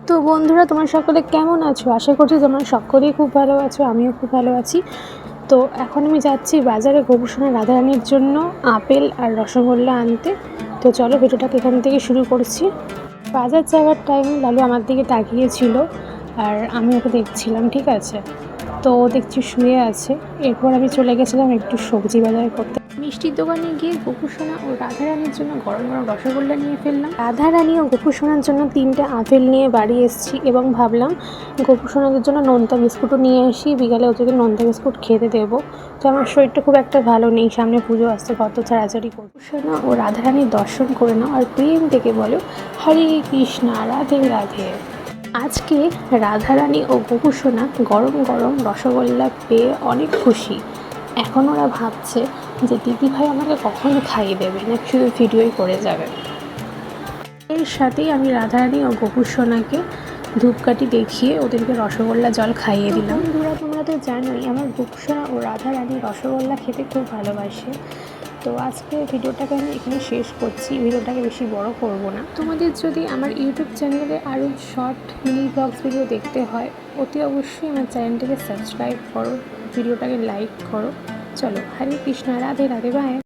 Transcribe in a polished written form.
তো বন্ধুরা, তোমরা সকলে কেমন আছো? আশা করছি তোমরা সকলেই খুব ভালো আছো, আমিও খুব ভালো আছি। তো এখন আমি যাচ্ছি বাজারে গোপুসোনা রাধারানীর জন্য আপেল আর রসগোল্লা আনতে। তো চলো ভিডিওটাকে এখান থেকে শুরু করছি। বাজার যাওয়ার টাইমে লালু আমার দিকে তাকিয়েছিল আর আমি ওকে দেখছিলাম, ঠিক আছে। তো ও দেখছি শুয়ে আছে। এরপর আমি চলে গেছিলাম একটু সবজি বাজার করতে। মিষ্টির দোকানে গিয়ে গোপুসোনা ও রাধারানীর জন্য গরম গরম রসগোল্লা নিয়ে ফেললাম। রাধারানী ও গোপুসোনার জন্য 3টে আপেল নিয়ে বাড়ি এসেছি এবং ভাবলাম গোপুসোনাদের জন্য নোনতা বিস্কুটও নিয়ে আসি, বিকালে ওদেরকে নোনতা বিস্কুট খেতে দেবো। তো আমার শরীরটা খুব একটা ভালো নেই, সামনে পুজো আসছে, কত ছাড়াছাড়ি করবো। গোপুসোনা ও রাধারানীর দর্শন করে নাও আর প্রেম থেকে বলো হরে কৃষ্ণা রাধে রাধে। আজকে রাধারানী ও গোপুসোনা গরম গরম রসগোল্লা পেয়ে অনেক খুশি। এখন ওরা ভাবছে যে দিদিভাই আমাকে কখন খাইয়ে দেবে, না শুধু ভিডিওই করে যাবে। এর সাথেই আমি রাধারানী ও গোপুসোনাকে ধূপকাঠি দেখিয়ে ওদেরকে রসগোল্লা জল খাইয়ে দিলাম। বন্ধুরা, তোমরা তো জানোই আমার গোপুসোনা ও রাধারানী রসগোল্লা খেতে খুব ভালোবাসে। তো আজকে ভিডিওটাকে আমি এখানে শেষ করছি, ভিডিওটাকে বেশি বড় করব না। তোমাদের যদি আমার ইউটিউব চ্যানেলে আরও শর্ট মিনি ব্লগস ভিডিও দেখতে হয়, অতি অবশ্যই আমার চ্যানেলটিকে সাবস্ক্রাইব করো, ভিডিওটাকে লাইক করো। চলো, হরে কৃষ্ণ, রাধে রাধে, বাই।